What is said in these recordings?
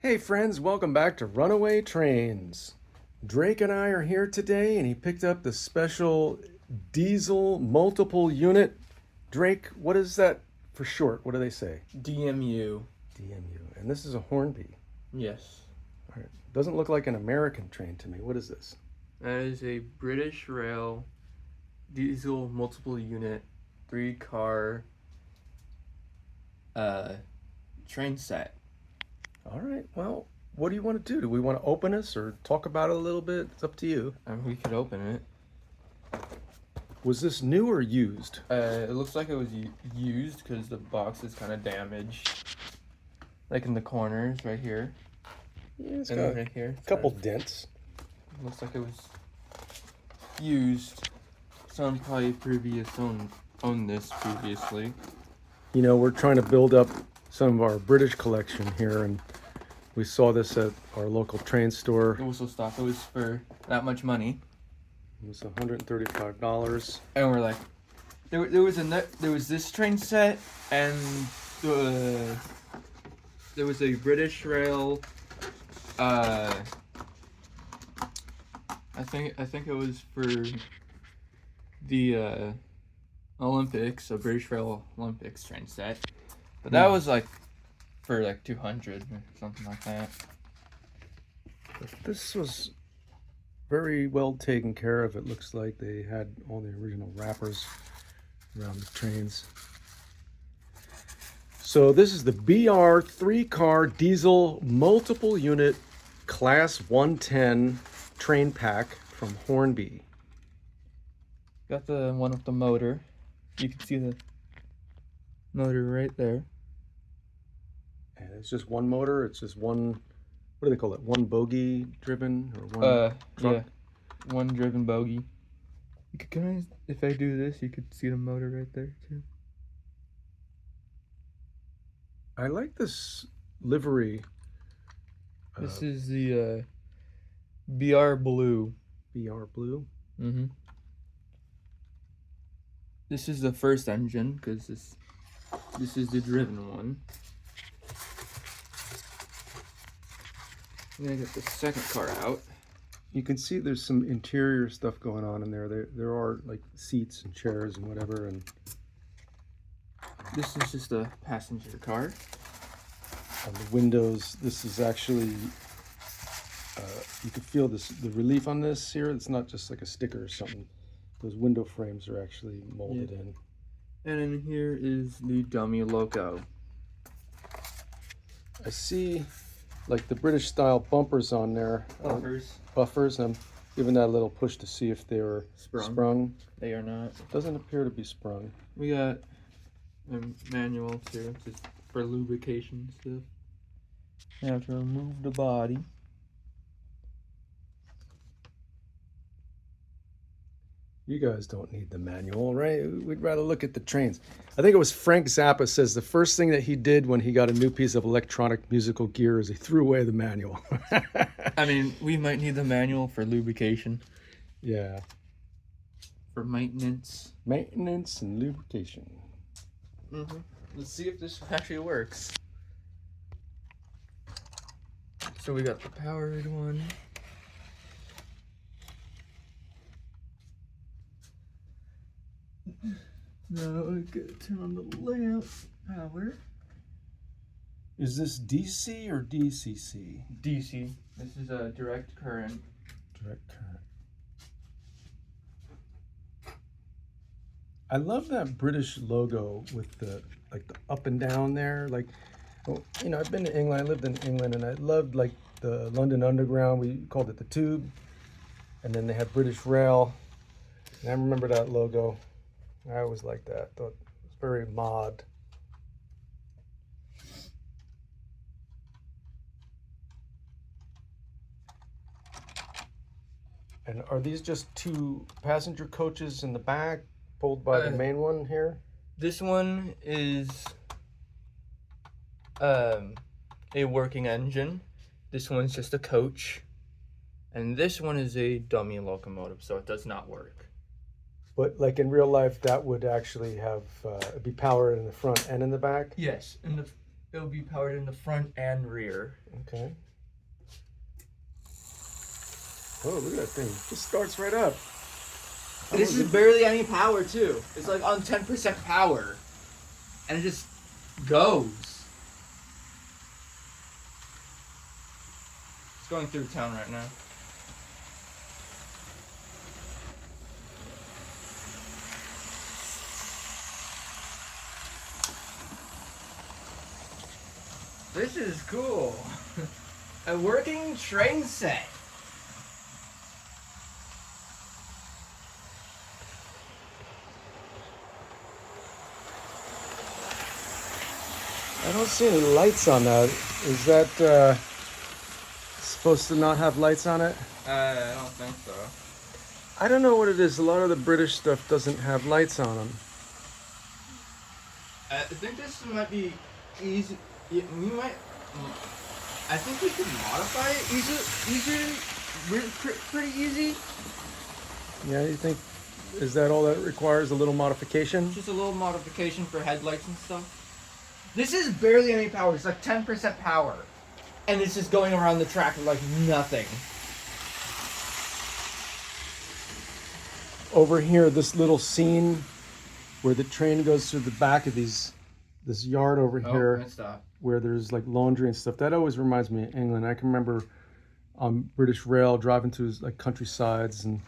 Hey friends, welcome back to Runaway Trains. Drake and I are here today and he picked up the special diesel multiple unit. Drake, what is that for short? What do they say? DMU. DMU. And this is a Hornby. Yes. All right. Doesn't look like an American train to me. What is this? That is a British Rail diesel multiple unit 3-car train set. All right. Well, what do you want to do? Do we want to open this or talk about it a little bit? It's up to you. We could open it. Was this new or used? It looks like it was used because the box is kind of damaged. Like in the corners right here. Yeah, it's And got right here. a couple dents. Looks like it was used. Someone probably owned this previously. You know, we're trying to build up some of our British collection here, and we saw this at our local train store. It was so stock. It was for that much money. It was $135. And we're like, there was this train set, and there was a British Rail. I think it was for the Olympics, a British Rail Olympics train set, but that was like for like 200 or something like that. But this was very well taken care of. It looks like they had all the original wrappers around the trains. So this is the BR 3-car diesel multiple unit class 110 train pack from Hornby. Got the one with the motor. You can see the motor right there. And it's just one motor. It's just one, what do they call it? One bogie driven or one truck? Yeah, one driven bogie. You could kind of, if I do this, you could see the motor right there too. I like this livery. This is the BR Blue. BR Blue. Mm-hmm. This is the first engine because this is the driven one. I'm gonna get the second car out. You can see there's some interior stuff going on in there. There are like seats and chairs and whatever. And this is just a passenger car. on the windows, this is actually you can feel the relief on this here. It's not just like a sticker or something. Those window frames are actually molded in. And in here is the dummy logo. I see like the British style bumpers on there. Buffers. I'm giving that a little push to see if they were sprung. They are not. It doesn't appear to be sprung. We got a manual too, just for lubrication stuff. You have to remove the body. You guys don't need the manual, right? We'd rather look at the trains. I think it was Frank Zappa says the first thing that he did when he got a new piece of electronic musical gear is he threw away the manual. I mean, we might need the manual for lubrication. Yeah. For maintenance. Maintenance and lubrication. Mm-hmm. Let's see if this actually works. So we got the powered one. Now we gotta turn on the lamp. Power. Is this DC or DCC? DC. This is a direct current. Direct current. I love that British logo with the like the up and down there. Like, well, you know, I've been to England. I lived in England, and I loved like the London Underground. We called it the Tube, and then they had British Rail. And I remember that logo. I always liked that. Thought it was very mod. And are these just two passenger coaches in the back, pulled by the main one here? This one is a working engine. This one's just a coach. And this one is a dummy locomotive, so it does not work. But like in real life, that would actually have be powered in the front and in the back? Yes, It'll be powered in the front and rear. Okay. Oh, look at that thing. It just starts right up. This is barely any power too. It's like on 10% power. And it just goes. It's going through town right now. This is cool. A working train set. I don't see any lights on that. Is that supposed to not have lights on it? I don't think so. I don't know what it is. A lot of the British stuff doesn't have lights on them. I think this might be easy. We might. I think we could modify it pretty easy. Yeah, you think, is that all that requires? A little modification? Just a little modification for headlights and stuff. This is barely any power. It's like 10% power. And it's just going around the track like nothing. Over here, this little scene where the train goes through the back of this yard over here, where there's like laundry and stuff. That always reminds me of England. I can remember on British Rail driving through like countrysides and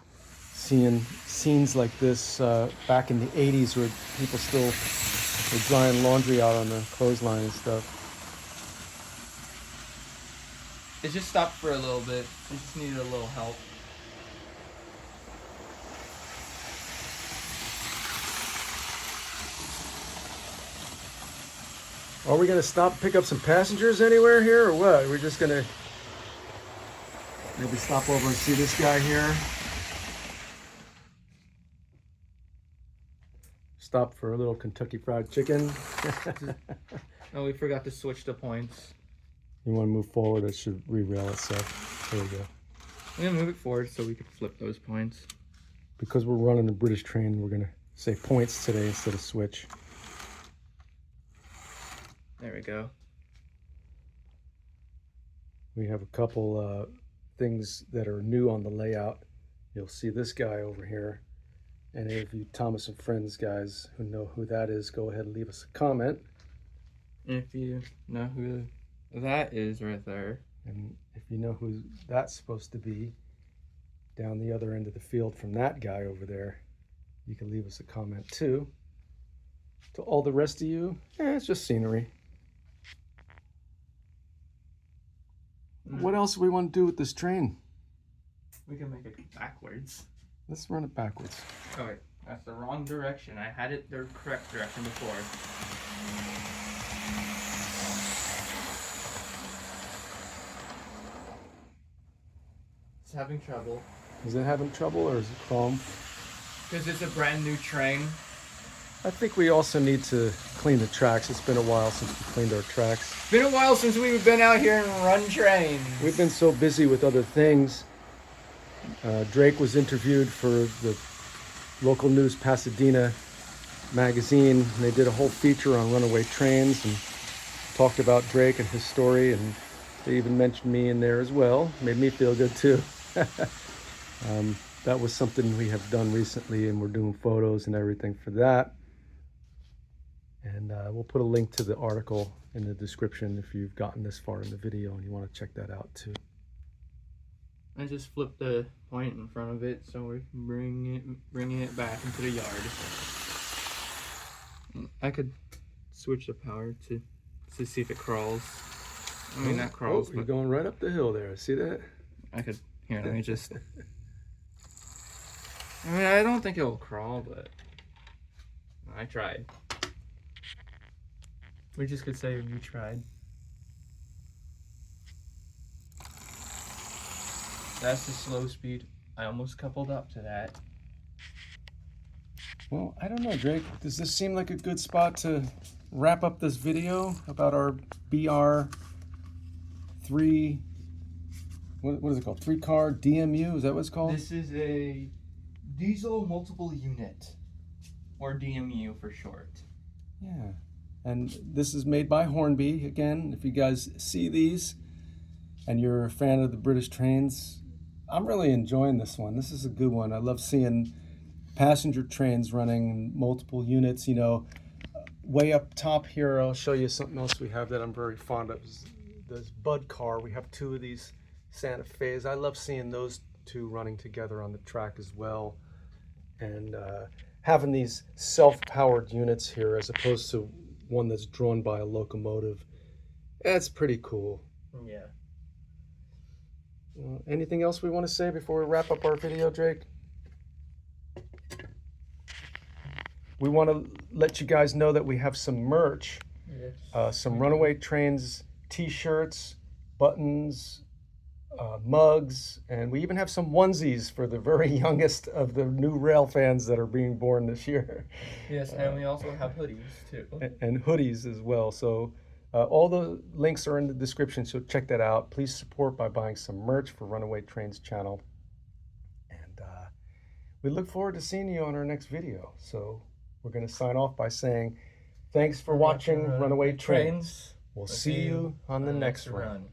seeing scenes like this back in the 80s where people still were drying laundry out on the clothesline and stuff. It just stopped for a little bit. It just needed a little help. Are we going to stop and pick up some passengers anywhere here or what? We're just going to maybe stop over and see this guy here. Stop for a little Kentucky Fried Chicken. Oh, we forgot to switch the points. You want to move forward, it should re-rail itself. There we go. I'm going to move it forward so we can flip those points. Because we're running a British train, we're going to say points today instead of switch. There we go. We have a couple things that are new on the layout. You'll see this guy over here. Any of you Thomas and Friends guys who know who that is, go ahead and leave us a comment. If you know who that is right there. And if you know who that's supposed to be, down the other end of the field from that guy over there, you can leave us a comment too. To all the rest of you, it's just scenery. What else do we want to do with this train? We can make it backwards. Let's run it backwards. Oh wait, that's the wrong direction. I had it the correct direction before. It's having trouble. Is it having trouble or is it calm? Because it's a brand new train. I think we also need to clean the tracks. It's been a while since we cleaned our tracks. It's been a while since we've been out here and run trains. We've been so busy with other things. Drayke was interviewed for the local news Pasadena magazine. And they did a whole feature on runaway trains and talked about Drayke and his story. And they even mentioned me in there as well. Made me feel good too. That was something we have done recently, and we're doing photos and everything for that. And we'll put a link to the article in the description if you've gotten this far in the video and you want to check that out too. I just flipped the point in front of it, so we're bringing it back into the yard. I could switch the power to see if it crawls. I mean, that crawls. You're going right up the hill there. See that? I could. Here, let me just. I mean, I don't think it'll crawl, but I tried. We just could say we tried. That's the slow speed. I almost coupled up to that. Well, I don't know, Drayke. Does this seem like a good spot to wrap up this video about our BR3, what is it called? 3-car DMU? Is that what it's called? This is a diesel multiple unit, or DMU for short. Yeah. And this is made by Hornby. Again, if you guys see these and you're a fan of the British trains, I'm really enjoying this one. This is a good one. I love seeing passenger trains running multiple units. You know, way up top here, I'll show you something else we have that I'm very fond of. This Bud car. We have two of these Santa Fe's. I love seeing those two running together on the track as well. And having these self-powered units here as opposed to one that's drawn by a locomotive, that's pretty cool. Yeah. Anything else we want to say before we wrap up our video, Drake? We want to let you guys know that we have some merch, some Runaway Trains t-shirts, buttons, mugs, and we even have some onesies for the very youngest of the new rail fans that are being born this year. Yes, and we also have hoodies too. And hoodies as well. So all the links are in the description, so check that out. Please support by buying some merch for Runaway Trains channel. And we look forward to seeing you on our next video. So we're going to sign off by saying, thanks for watching Runaway Trains. We'll see you on the next run.